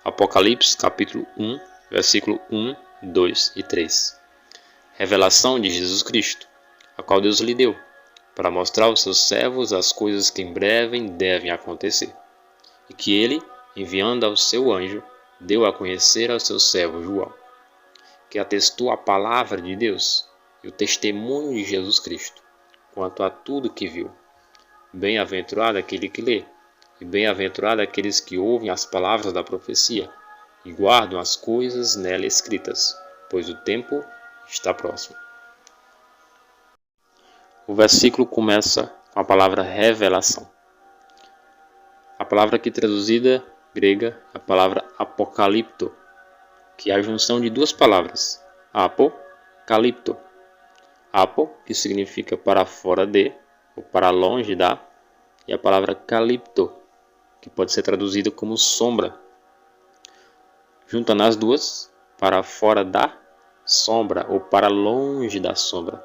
Apocalipse capítulo 1, versículo 1, 2 e 3. Revelação de Jesus Cristo, a qual Deus lhe deu, para mostrar aos seus servos as coisas que em breve devem acontecer, e que ele, enviando ao seu anjo, deu a conhecer ao seu servo João, que atestou a palavra de Deus e o testemunho de Jesus Cristo, quanto a tudo que viu. Bem-aventurado aquele que lê, e bem-aventurado aqueles que ouvem as palavras da profecia, e guardam as coisas nela escritas, pois o tempo está próximo. O versículo começa com a palavra revelação. A palavra aqui traduzida, grega, é a palavra apocalipto, que é a junção de duas palavras, apo, calipto. Apo, que significa para fora de, ou para longe da, e a palavra calipto, que pode ser traduzida como sombra. Juntando as duas, para fora da sombra, ou para longe da sombra.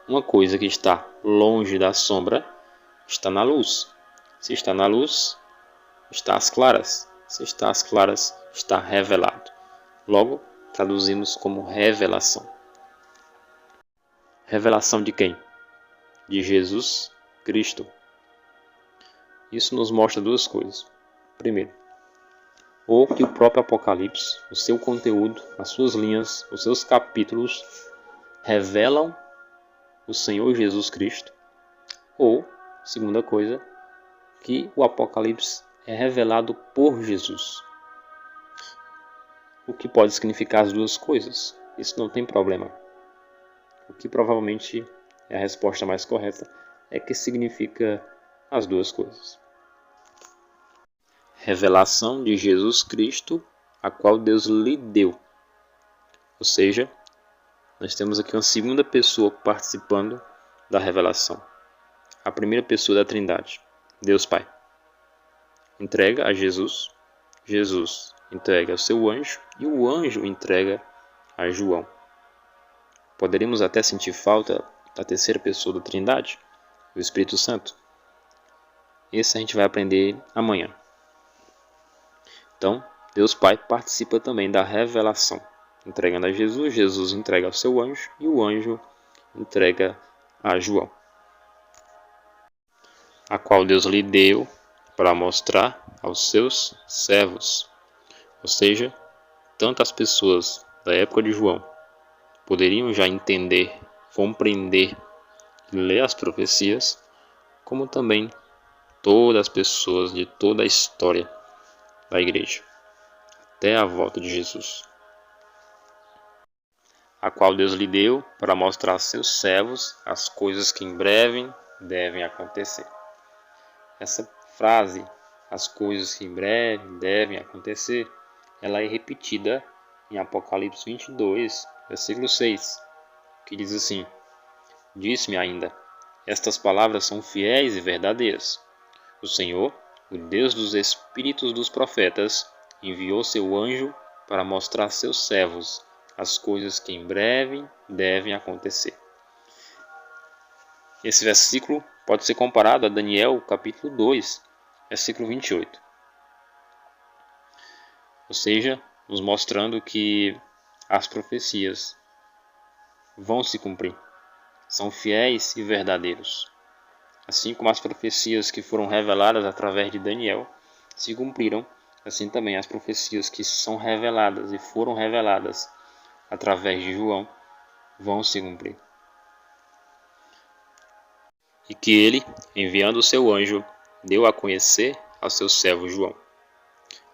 Uma coisa que está longe da sombra está na luz. Se está na luz, está às claras. Se está às claras, está revelado. Logo, traduzimos como revelação. Revelação de quem? De Jesus Cristo. Isso nos mostra duas coisas. Primeiro, ou que o próprio Apocalipse, o seu conteúdo, as suas linhas, os seus capítulos revelam o Senhor Jesus Cristo. Ou, segunda coisa, que o Apocalipse é revelado por Jesus. O que pode significar as duas coisas. Isso não tem problema. O que provavelmente é a resposta mais correta é que significa as duas coisas. Revelação de Jesus Cristo, a qual Deus lhe deu. Ou seja, nós temos aqui uma segunda pessoa participando da revelação. A primeira pessoa da Trindade, Deus Pai. Entrega a Jesus, Jesus entrega ao seu anjo e o anjo entrega a João. Poderíamos até sentir falta da terceira pessoa da Trindade, o Espírito Santo. Esse a gente vai aprender amanhã. Então, Deus Pai participa também da revelação, entregando a Jesus, Jesus entrega ao seu anjo e o anjo entrega a João, a qual Deus lhe deu para mostrar aos seus servos. Ou seja, tanto as pessoas da época de João poderiam já entender, compreender e ler as profecias, como também todas as pessoas de toda a história da igreja, até a volta de Jesus, a qual Deus lhe deu para mostrar a seus servos as coisas que em breve devem acontecer. Essa frase, as coisas que em breve devem acontecer, ela é repetida em Apocalipse 22, versículo 6, que diz assim: Disse-me ainda, estas palavras são fiéis e verdadeiras. O Senhor, o Deus dos espíritos dos profetas, enviou seu anjo para mostrar a seus servos as coisas que em breve devem acontecer. Esse versículo pode ser comparado a Daniel, capítulo 2, versículo 28. Ou seja, nos mostrando que as profecias vão se cumprir, são fiéis e verdadeiros. Assim como as profecias que foram reveladas através de Daniel se cumpriram, assim também as profecias que são reveladas e foram reveladas através de João vão se cumprir. E que ele, enviando o seu anjo, deu a conhecer ao seu servo João.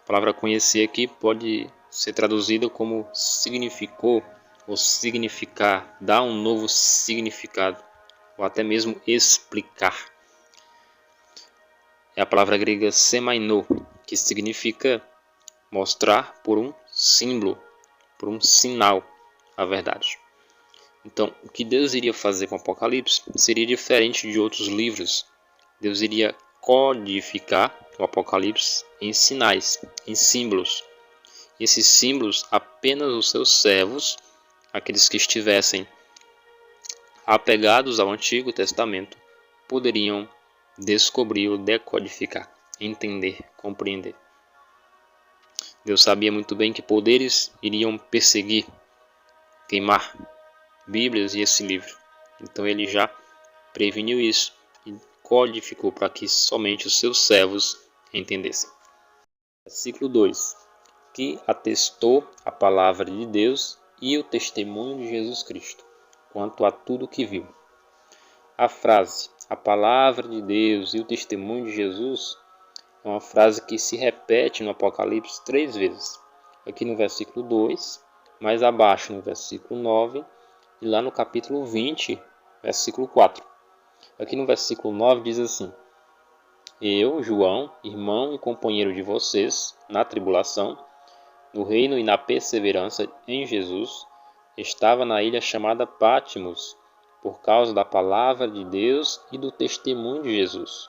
A palavra conhecer aqui pode ser traduzida como significou ou significar, dar um novo significado, ou até mesmo explicar. É a palavra grega semaino, que significa mostrar por um símbolo, por um sinal, a verdade. Então, o que Deus iria fazer com o Apocalipse seria diferente de outros livros. Deus iria codificar o Apocalipse em sinais, em símbolos. Esses símbolos apenas os seus servos, aqueles que estivessem apegados ao Antigo Testamento, poderiam descobrir ou decodificar, entender, compreender. Deus sabia muito bem que poderes iriam perseguir, queimar Bíblias e esse livro. Então ele já preveniu isso e codificou para que somente os seus servos entendessem. Versículo 2. Que atestou a palavra de Deus e o testemunho de Jesus Cristo, quanto a tudo que viu. A frase, a palavra de Deus e o testemunho de Jesus, é uma frase que se repete no Apocalipse 3 vezes. Aqui no versículo 2, mais abaixo no versículo 9 e lá no capítulo 20, versículo 4. Aqui no versículo 9 diz assim: Eu, João, irmão e companheiro de vocês, na tribulação, no reino e na perseverança em Jesus, estava na ilha chamada Patmos, por causa da palavra de Deus e do testemunho de Jesus.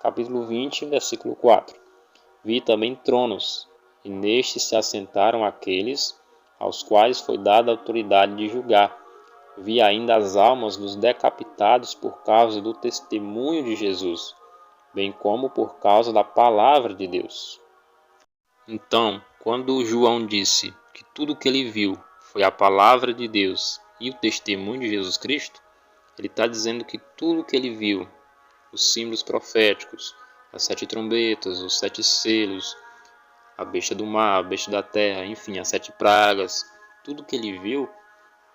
Capítulo 20, versículo 4. Vi também tronos, e nestes se assentaram aqueles aos quais foi dada a autoridade de julgar. Vi ainda as almas dos decapitados por causa do testemunho de Jesus, bem como por causa da palavra de Deus. Então, quando João disse que tudo o que ele viu foi a palavra de Deus e o testemunho de Jesus Cristo, ele está dizendo que tudo o que ele viu, os símbolos proféticos, as 7 trombetas, os 7 selos, a besta do mar, a besta da terra, enfim, as 7 pragas, tudo o que ele viu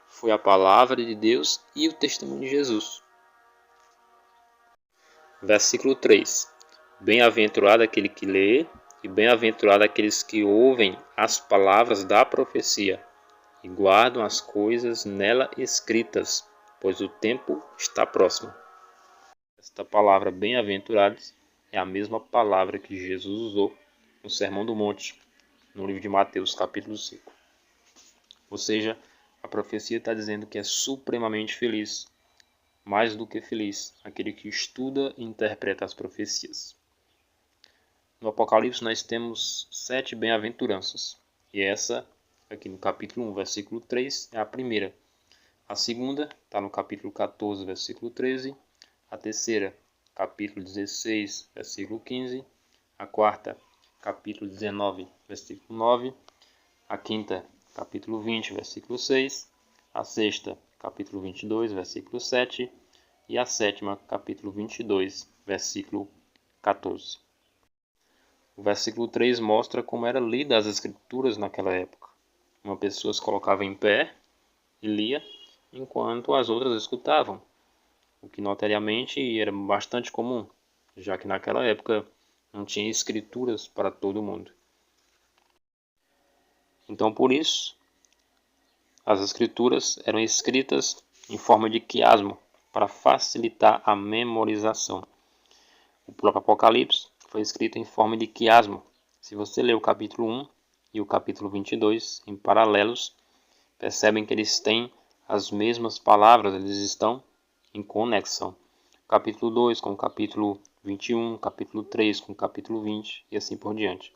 foi a palavra de Deus e o testemunho de Jesus. Versículo 3. Bem-aventurado aquele que lê, e bem-aventurado aqueles que ouvem as palavras da profecia e guardam as coisas nela escritas, pois o tempo está próximo. Esta palavra bem-aventurados é a mesma palavra que Jesus usou no Sermão do Monte, no livro de Mateus, capítulo 5. Ou seja, a profecia está dizendo que é supremamente feliz, mais do que feliz, aquele que estuda e interpreta as profecias. No Apocalipse nós temos 7 bem-aventuranças, e essa, aqui no capítulo 1, versículo 3, é a primeira. A segunda está no capítulo 14, versículo 13, a terceira, capítulo 16, versículo 15, a quarta, capítulo 19, versículo 9, a quinta, capítulo 20, versículo 6, a sexta, capítulo 22, versículo 7, e a sétima, capítulo 22, versículo 14. O versículo 3 mostra como era lida as escrituras naquela época. Uma pessoa se colocava em pé e lia, enquanto as outras escutavam, o que notariamente era bastante comum, já que naquela época não tinha escrituras para todo mundo. Então, por isso, as escrituras eram escritas em forma de quiasmo, para facilitar a memorização. O próprio Apocalipse foi escrito em forma de quiasmo. Se você ler o capítulo 1 e o capítulo 22 em paralelos, percebem que eles têm as mesmas palavras, eles estão em conexão. Capítulo 2 com o capítulo 21, capítulo 3 com o capítulo 20 e assim por diante.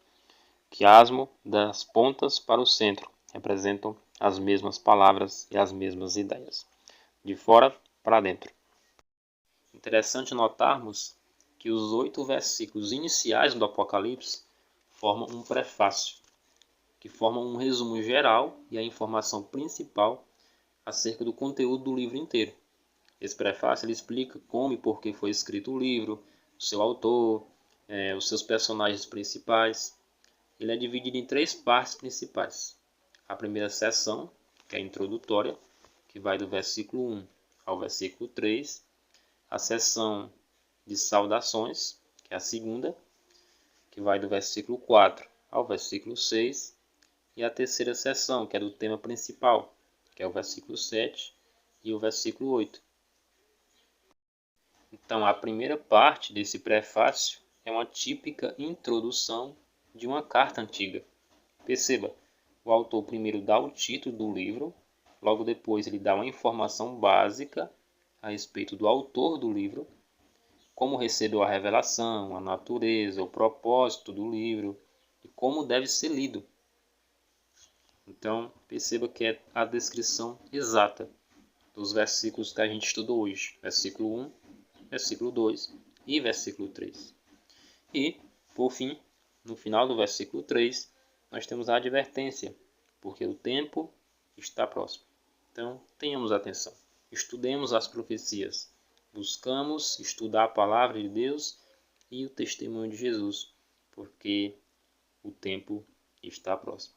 Quiasmo das pontas para o centro representam as mesmas palavras e as mesmas ideias, de fora para dentro. Interessante notarmos que os 8 versículos iniciais do Apocalipse formam um prefácio, que forma um resumo geral e a informação principal acerca do conteúdo do livro inteiro. Esse prefácio ele explica como e por que foi escrito o livro, o seu autor, os seus personagens principais. Ele é dividido em 3 partes principais. A primeira seção, que é a introdutória, que vai do versículo 1 ao versículo 3. A seção de saudações, que é a segunda, que vai do versículo 4 ao versículo 6, e a terceira seção, que é do tema principal, que é o versículo 7 e o versículo 8. Então, a primeira parte desse prefácio é uma típica introdução de uma carta antiga. Perceba, o autor primeiro dá o título do livro, logo depois ele dá uma informação básica a respeito do autor do livro, como recebeu a revelação, a natureza, o propósito do livro e como deve ser lido. Então, perceba que é a descrição exata dos versículos que a gente estudou hoje. Versículo 1, versículo 2 e versículo 3. E, por fim, no final do versículo 3, nós temos a advertência, porque o tempo está próximo. Então, tenhamos atenção. Estudemos as profecias. Buscamos estudar a palavra de Deus e o testemunho de Jesus, porque o tempo está próximo.